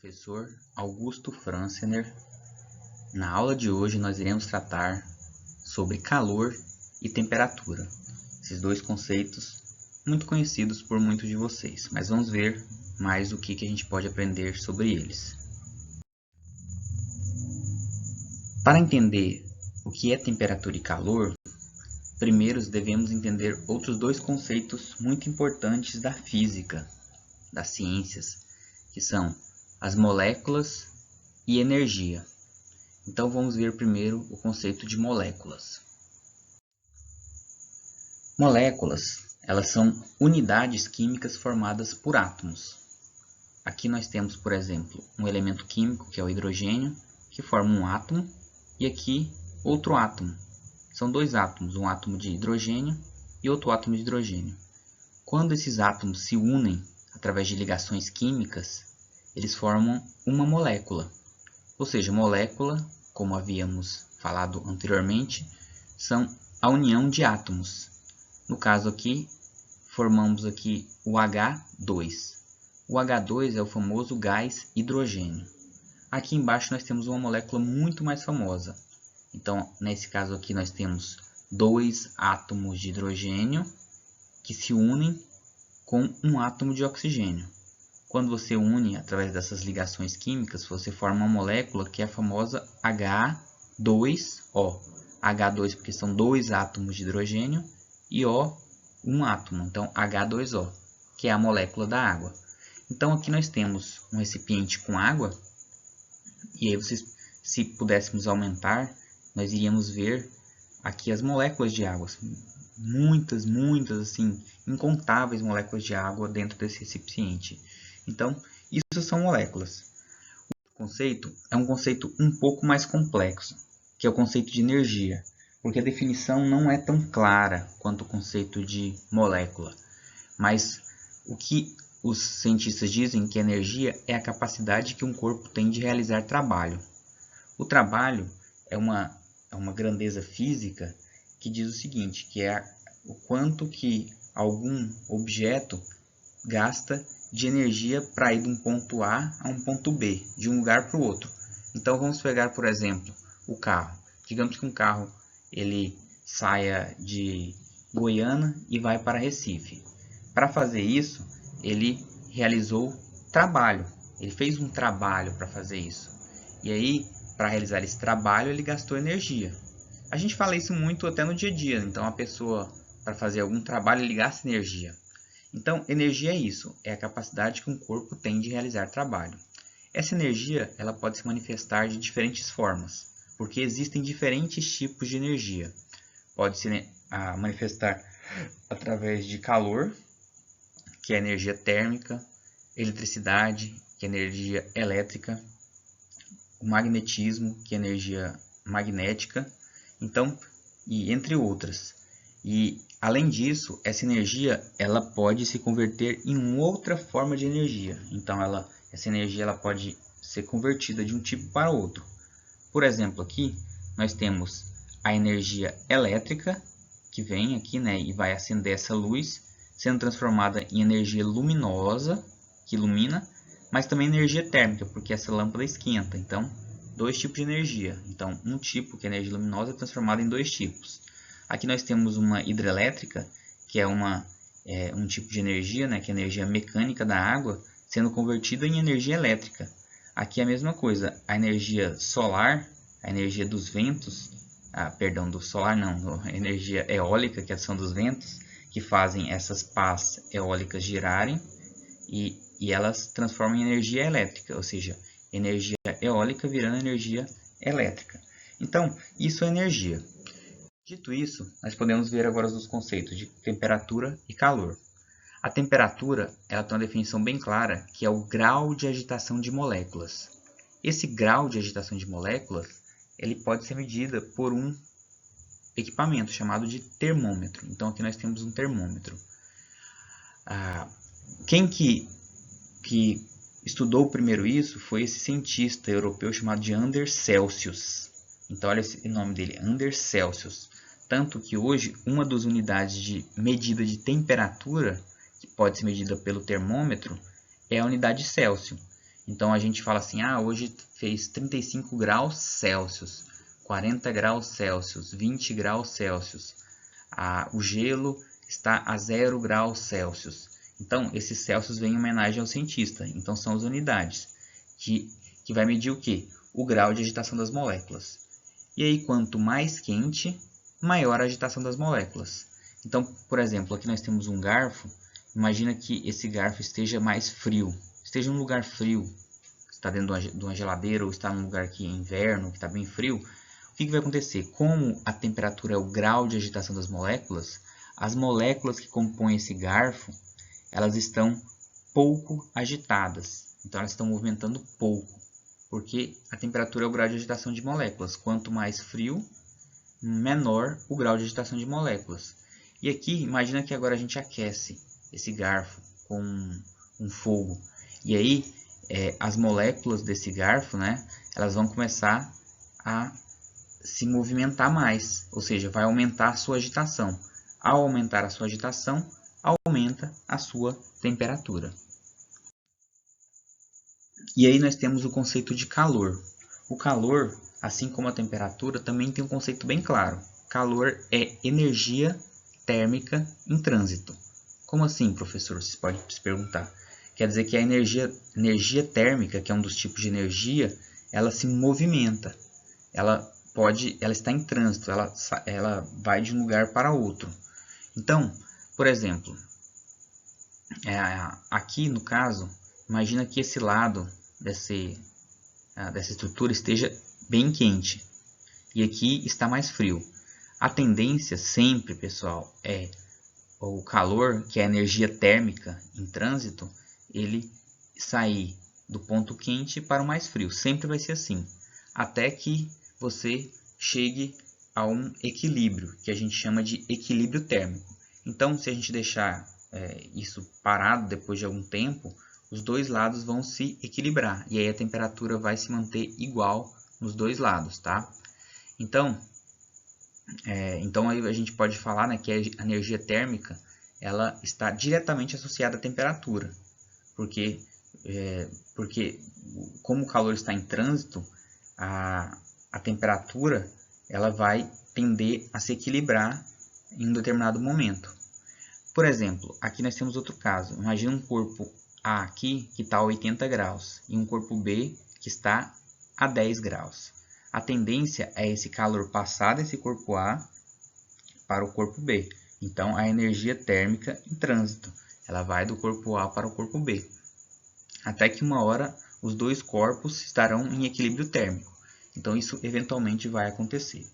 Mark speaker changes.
Speaker 1: Professor Augusto Francener. Na aula de hoje nós iremos tratar sobre calor e temperatura, esses dois conceitos muito conhecidos por muitos de vocês, mas vamos ver mais o que a gente pode aprender sobre eles. Para entender o que é temperatura e calor, primeiro devemos entender outros dois conceitos muito importantes da física, das ciências, que são as moléculas e energia. Então vamos ver primeiro o conceito de moléculas. Moléculas, elas são unidades químicas formadas por átomos. Aqui nós temos, por exemplo, um elemento químico, que é o hidrogênio, que forma um átomo, e aqui outro átomo. São dois átomos, um átomo de hidrogênio e outro átomo de hidrogênio. Quando esses átomos se unem através de ligações químicas, eles formam uma molécula. Ou seja, molécula, como havíamos falado anteriormente, são a união de átomos. No caso aqui, formamos aqui o H2. O H2 é o famoso gás hidrogênio. Aqui embaixo nós temos uma molécula muito mais famosa. Então, nesse caso aqui nós temos dois átomos de hidrogênio que se unem com um átomo de oxigênio. Quando você une através dessas ligações químicas, você forma uma molécula que é a famosa H2O. H2 porque são dois átomos de hidrogênio e O, um átomo. Então, H2O, que é a molécula da água. Então, aqui nós temos um recipiente com água. E aí, se pudéssemos aumentar, nós iríamos ver aqui as moléculas de água. Muitas, assim, incontáveis moléculas de água dentro desse recipiente. Então, isso são moléculas. O conceito é um conceito um pouco mais complexo, que é o conceito de energia, porque a definição não é tão clara quanto o conceito de molécula. Mas o que os cientistas dizem que energia é a capacidade que um corpo tem de realizar trabalho. O trabalho é uma grandeza física que diz o seguinte, que é o quanto que algum objeto gasta de energia para ir de um ponto A a um ponto B, de um lugar para o outro. Então vamos pegar, por exemplo, o carro. Digamos que um carro ele saia de Goiânia e vai para Recife. Para fazer isso, ele realizou trabalho. Ele fez um trabalho para fazer isso. E aí, para realizar esse trabalho, ele gastou energia. A gente fala isso muito até no dia a dia. Então, a pessoa, para fazer algum trabalho, ele gasta energia. Então, energia é isso, é a capacidade que um corpo tem de realizar trabalho. Essa energia ela pode se manifestar de diferentes formas, porque existem diferentes tipos de energia. Pode se manifestar através de calor, que é energia térmica, eletricidade, que é energia elétrica, o magnetismo, que é energia magnética, então, e entre outras. E além disso, essa energia ela pode se converter em outra forma de energia. Então, essa energia ela pode ser convertida de um tipo para outro. Por exemplo, aqui nós temos a energia elétrica, que vem aqui, e vai acender essa luz, sendo transformada em energia luminosa, que ilumina, mas também energia térmica, porque essa lâmpada esquenta. Então, dois tipos de energia. Então, um tipo, que é energia luminosa, é transformada em dois tipos. Aqui nós temos uma hidrelétrica, que é um tipo de energia, que é a energia mecânica da água, sendo convertida em energia elétrica. Aqui é a mesma coisa, a energia solar, a energia dos ventos, do solar não, a energia eólica, que são dos ventos, que fazem essas pás eólicas girarem e elas transformam em energia elétrica, ou seja, energia eólica virando energia elétrica. Então, isso é energia. Dito isso, nós podemos ver agora os conceitos de temperatura e calor. A temperatura ela tem uma definição bem clara, que é o grau de agitação de moléculas. Esse grau de agitação de moléculas ele pode ser medido por um equipamento chamado de termômetro. Então, aqui nós temos um termômetro. Quem que estudou primeiro isso foi esse cientista europeu chamado de Anders Celsius. Então, olha o nome dele, Anders Celsius. Tanto que hoje, uma das unidades de medida de temperatura, que pode ser medida pelo termômetro, é a unidade Celsius. Então a gente fala assim, hoje fez 35 graus Celsius, 40 graus Celsius, 20 graus Celsius. O gelo está a 0 graus Celsius. Então, esses Celsius vêm em homenagem ao cientista. Então, são as unidades que vai medir o quê? O grau de agitação das moléculas. E aí, quanto mais quente, maior a agitação das moléculas. Então, por exemplo, aqui nós temos um garfo. Imagina que esse garfo esteja mais frio. Esteja em um lugar frio. Está dentro de uma geladeira ou está num lugar que é inverno, que está bem frio. O que vai acontecer? Como a temperatura é o grau de agitação das moléculas, as moléculas que compõem esse garfo, elas estão pouco agitadas. Então, elas estão movimentando pouco, porque a temperatura é o grau de agitação de moléculas. Quanto mais frio, menor o grau de agitação de moléculas. E aqui, imagina que agora a gente aquece esse garfo com um fogo. E aí, as moléculas desse garfo, né, elas vão começar a se movimentar mais, ou seja, vai aumentar a sua agitação. Ao aumentar a sua agitação, aumenta a sua temperatura. E aí nós temos o conceito de calor. O calor, assim como a temperatura, também tem um conceito bem claro. Calor é energia térmica em trânsito. Como assim, professor? Você pode se perguntar. Quer dizer que a energia térmica, que é um dos tipos de energia, ela se movimenta. Ela está em trânsito, ela vai de um lugar para outro. Então, por exemplo, aqui no caso, imagina que esse lado dessa estrutura esteja bem quente e aqui está mais frio. A tendência sempre, pessoal, é o calor, que é a energia térmica em trânsito, ele sair do ponto quente para o mais frio. Sempre vai ser assim, até que você chegue a um equilíbrio, que a gente chama de equilíbrio térmico. Então, se a gente deixar isso parado depois de algum tempo, os dois lados vão se equilibrar, e aí a temperatura vai se manter igual nos dois lados, tá? Então aí a gente pode falar, né, que a energia térmica ela está diretamente associada à temperatura, porque como o calor está em trânsito, a temperatura ela vai tender a se equilibrar em um determinado momento. Por exemplo, aqui nós temos outro caso. Imagina um corpo A aqui que está a 80 graus e um corpo B que está a 10 graus. A tendência é esse calor passar desse corpo A para o corpo B. Então, a energia térmica em trânsito, ela vai do corpo A para o corpo B. Até que uma hora os dois corpos estarão em equilíbrio térmico. Então, isso eventualmente vai acontecer.